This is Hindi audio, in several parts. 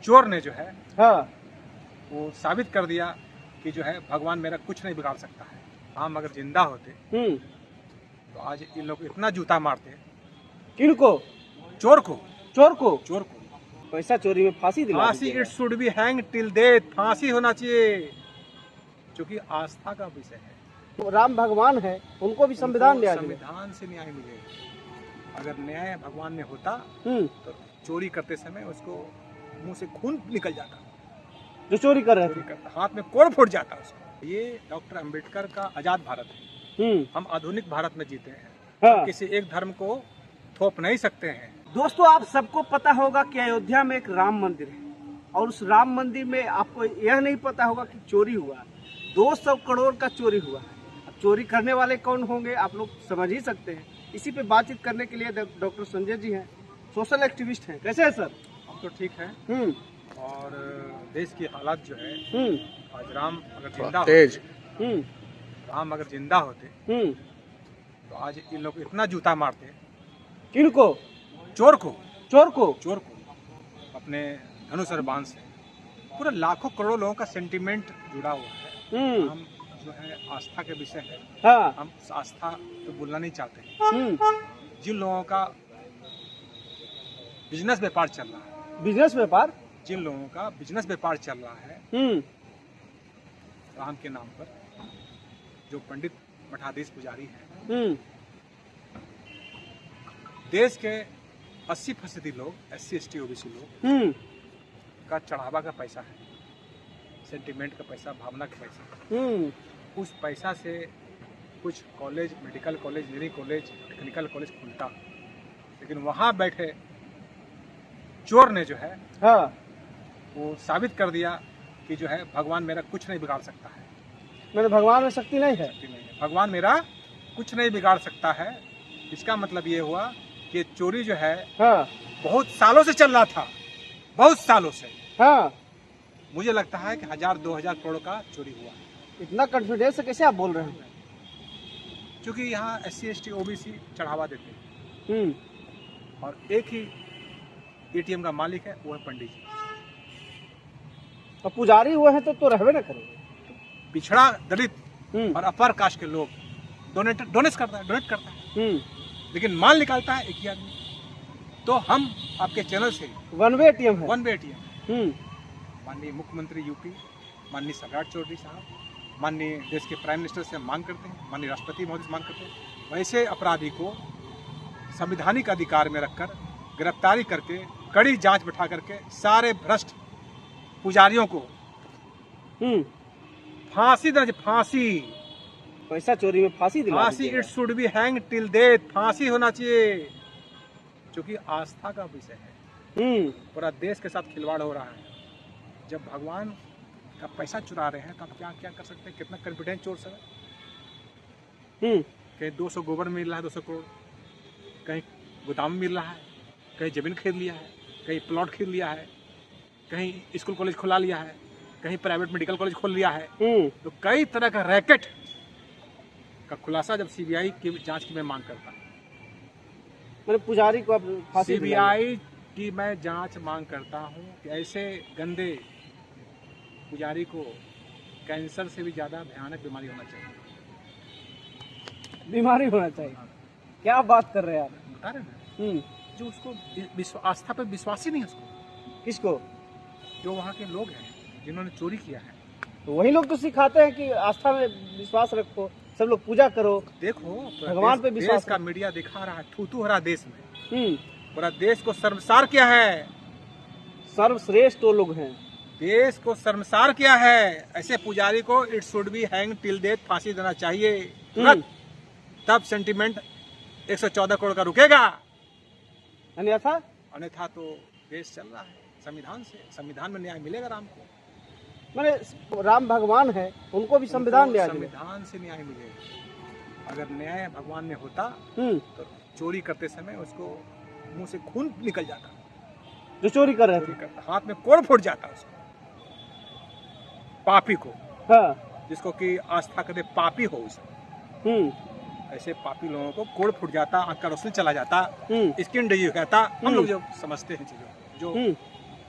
चोर ने जो है हाँ वो साबित कर दिया कि जो है भगवान मेरा कुछ नहीं बिगाड़ सकता है। हम अगर जिंदा होते तो आज इन लोग इतना जूता मारते। किनको? चोर को। चोर को? चोर को पैसा चोरी में फांसी दिला फांसी, दीजिएगा। It should be hang till death. फांसी होना चाहिए, क्योंकि आस्था का विषय है। राम भगवान है, उनको भी संविधान न्याय मिले। संविधान से न्याय मिलेगा। अगर न्याय भगवान में होता तो चोरी करते समय उसको मुंह से खून निकल जाता, जो चोरी कर रहे थे, हाथ में कोड़ फूट जाता उसको। ये डॉक्टर अंबेडकर का आजाद भारत है। हम आधुनिक भारत में जीते हैं। हाँ। हम किसी एक धर्म को थोप नहीं सकते हैं। दोस्तों, आप सबको पता होगा कि अयोध्या में एक राम मंदिर है, और उस राम मंदिर में आपको यह नहीं पता होगा कि चोरी हुआ, 200 करोड़ का चोरी हुआ। अब चोरी करने वाले कौन होंगे आप लोग समझ ही सकते हैं। इसी पे बातचीत करने के लिए डॉक्टर संजय जी हैं, सोशल एक्टिविस्ट हैं। कैसे है सर? हम तो ठीक है। और देश की हालात जो है, आज राम अगर जिंदा होते, राम अगर जिंदा होते तो आज इन लोग इतना जूता मारते। किनको? चोर को। चोर को? चोर को अपने धनुष और बाण से। पूरा लाखों करोड़ों लोगों का सेंटिमेंट जुड़ा हुआ है। हम जो है आस्था के विषय है। हाँ। हम उस आस्था तो भूलना नहीं चाहते। जिन लोगों का बिजनेस व्यापार चल रहा है, बिजनेस व्यापार, जिन लोगों का बिजनेस व्यापार चल रहा है राम के नाम पर, जो पंडित मठाधीश पुजारी हैं, देश के 80% लोग SC ST OBC लोग का चढ़ावा का पैसा है, सेंटिमेंट का पैसा, भावना का पैसा। उस पैसा से कुछ college, medical college, engineering college, technical college खुलता, लेकिन वहाँ बैठे चोर ने जो है हाँ, वो साबित कर दिया कि जो है भगवान मेरा कुछ नहीं बिगाड़ सकता है। मेरे भगवान में शक्ति नहीं है। भगवान मेरा कुछ नहीं बिगाड़ सकता है। इसका मतलब ये हुआ कि चोरी जो है हाँ, बहुत सालों से चल रहा था, बहुत सालों से। हाँ। मुझे लगता है कि 1000-2000 करोड़ का चोरी हुआ। इतना कॉन्फिडेंस से कैसे आप बोल रहे हैं? क्योंकि यहाँ SC ST OBC चढ़ावा देते हैं, और एक ही ATM का मालिक है, वो है पंडित जी। और पुजारी हुए हैं तो रहबे न करेंगे। पिछड़ा, दलित और अपर कास्ट के लोग डोनेट करता है, लेकिन माल निकालता है एक ही आदमी। तो हम आपके चैनल से वन वे ATM है। One way ATM। माननीय मुख्यमंत्री यूपी, माननीय सम्राट चौधरी साहब, माननीय देश के प्राइम मिनिस्टर से मांग करते हैं, माननीय राष्ट्रपति महोदय से मांग करते हैं, वैसे अपराधी को संवैधानिक अधिकार में रखकर गिरफ्तारी करके, कड़ी जांच बैठा करके सारे भ्रष्ट पुजारियों को फांसी देना चाहिए। फांसी, पैसा चोरी में फांसी दिला फांसी, दीजिएगा। It should be hang till death. फांसी होना चाहिए, क्योंकि आस्था का विषय है। पूरा देश के साथ खिलवाड़ हो रहा है। जब भगवान का पैसा चुरा रहे हैं तो आप क्या क्या कर सकते हैं? कितना कॉन्फिडेंस चोर सर। कहीं 200 गोबर मिल रहा है, 200 करोड़, कहीं गोदाम मिल रहा है, कहीं जमीन खरीद लिया है, कहीं प्लॉट खरीद लिया है, कहीं स्कूल कॉलेज खुला लिया है, कहीं प्राइवेट मेडिकल कॉलेज खोल लिया है। तो कई तरह का रैकेट का खुलासा जब CBI की जांच की मैं मांग करता हूँ, मैंने पुजारी को आप फांसी CBI की मैं जांच मांग करता हूँ कि ऐसे गंदे पुजारी को कैंसर से भी ज्यादा भयानक बीमारी होना चाहिए। बीमारी होना चाहिए। क्या बात कर रहे हैं आप? बता रहे ना, जो उसको आस्था पे विश्वास ही नहीं है उसको। किसको? जो वहाँ के लोग हैं जिन्होंने चोरी किया है, तो वही लोग तो सिखाते हैं कि आस्था में विश्वास रखो, सब लोग पूजा करो, देखो भगवान पे विश्वास। देश का मीडिया दिखा रहा है थूथू हरा देश में। पूरा देश को शर्मसार किया है। सर्वश्रेष्ठ वो लोग हैं, देश को शर्मसार किया है। ऐसे पुजारी को it should be hang till death, फांसी देना चाहिए तुरंत। तब सेंटिमेंट 114 करोड़ का रुकेगा, अन्यथा तो देश चल रहा है संविधान से। संविधान में न्याय मिलेगा राम को। मैंने राम भगवान है, उनको भी संविधान न्याय मिलेगा। संविधान से न्याय मिलेगा। अगर न्याय भगवान में होता तो चोरी करते समय उसको मुंह से खून निकल जाता, जो चोरी कर रहे थे, हाथ में कोड़ फूट जाता उसको, पापी को। हाँ। जिसको कि आस्था करते पापी हो उसे। ऐसे पापी लोगों को कोड़ फूट जाता, आंख का रोशनी चला जाता, स्किन डिजीज कहता। हम लोग जो समझते हैं चीजों, जो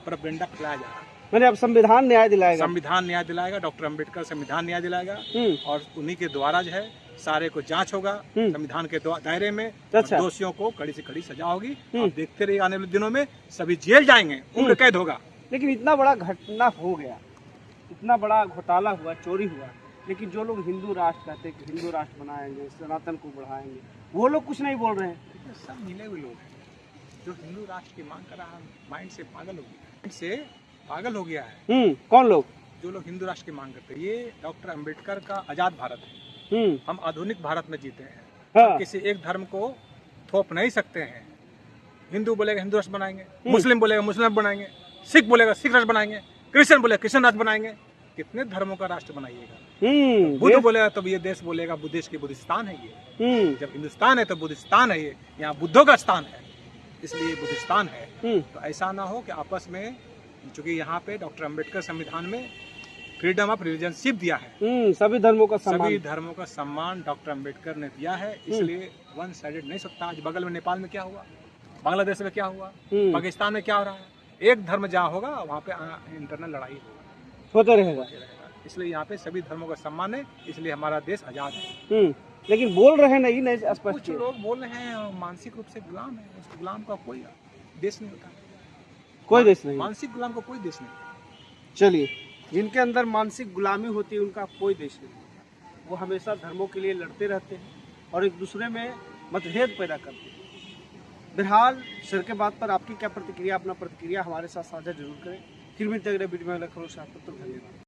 प्रोपेगेंडा फैलाया जा रहा है। मैंने अब संविधान न्याय दिलाएगा। संविधान न्याय दिलाएगा, डॉक्टर अम्बेडकर संविधान न्याय दिलाएगा और उन्हीं के द्वारा जो है सारे को जांच होगा संविधान के दायरे में। अच्छा। और दोषियों को कड़ी से कड़ी सजा होगी। आप देखते रहिए आने वाले दिनों में सभी जेल जाएंगे, उम्र कैद होगा। लेकिन इतना बड़ा घटना हो गया, इतना बड़ा घोटाला हुआ, चोरी हुआ, लेकिन जो लोग हिंदू राष्ट्र कहते हैं कि हिंदू राष्ट्र बनाएंगे, सनातन को बढ़ाएंगे, वो लोग कुछ नहीं बोल रहे हैं। सब मिले हुए लोग हैं जो हिंदू राष्ट्र की मांग कर रहा है, माइंड से पागल हो गया, माइंड से पागल हो गया है। कौन लोग? जो लोग हिंदू राष्ट्र की मांग करते हैं। ये डॉक्टर अम्बेडकर का आजाद भारत है। हम आधुनिक भारत में जीते हैं। हाँ। हम किसी एक धर्म को थोप नहीं सकते हैं। हिंदू बोलेगा हिंदू राष्ट्र बनाएंगे, मुस्लिम बोलेगा मुस्लिम बनाएंगे, सिख बोलेगा सिख राष्ट्र बनाएंगे, क्रिश्चियन बोलेगा क्रिश्चियन राष्ट्र बनाएंगे। कितने धर्मों का राष्ट्र बनाइएगा? बुद्ध बोलेगा तो ये देश बोलेगा बुद्धिस्ट की बुद्धिस्तान है ये। जब हिंदुस्तान है तो बुद्धिस्तान है ये, यहाँ बुद्धों का स्थान है, इसलिए बुद्धिस्तान है। तो ऐसा ना हो कि आपस में, चूंकि यहाँ पे डॉक्टर अम्बेडकर संविधान में फ्रीडम ऑफ रिलीजनशिप दिया है, सभी धर्मों का सम्मान, सभी धर्मों का सम्मान डॉक्टर अम्बेडकर ने दिया है, इसलिए वन साइडेड नहीं सकता। आज बगल में नेपाल में क्या हुआ, बांग्लादेश में क्या हुआ, पाकिस्तान में क्या हो रहा है, एक धर्म जहाँ होगा वहाँ पे इंटरनल लड़ाई होगा, होता रहेगा। इसलिए यहाँ पे सभी धर्मों का सम्मान है, इसलिए हमारा देश आजाद है। लेकिन बोल रहे नहीं स्पष्ट। कुछ लोग बोल रहे हैं मानसिक रूप से गुलाम है, उस गुलाम का कोई देश नहीं होता, कोई देश नहीं, मानसिक गुलाम का कोई देश नहीं। चलिए, जिनके अंदर मानसिक गुलामी होती है उनका कोई देश नहीं। वो हमेशा धर्मों के लिए लड़ते रहते हैं और एक दूसरे में मतभेद पैदा करते हैं। बहरहाल, सर के बात पर आपकी क्या प्रतिक्रिया? अपना प्रतिक्रिया हमारे साथ साझा जरूर करें। फिर मिलते हैं अगले वीडियो में। धन्यवाद।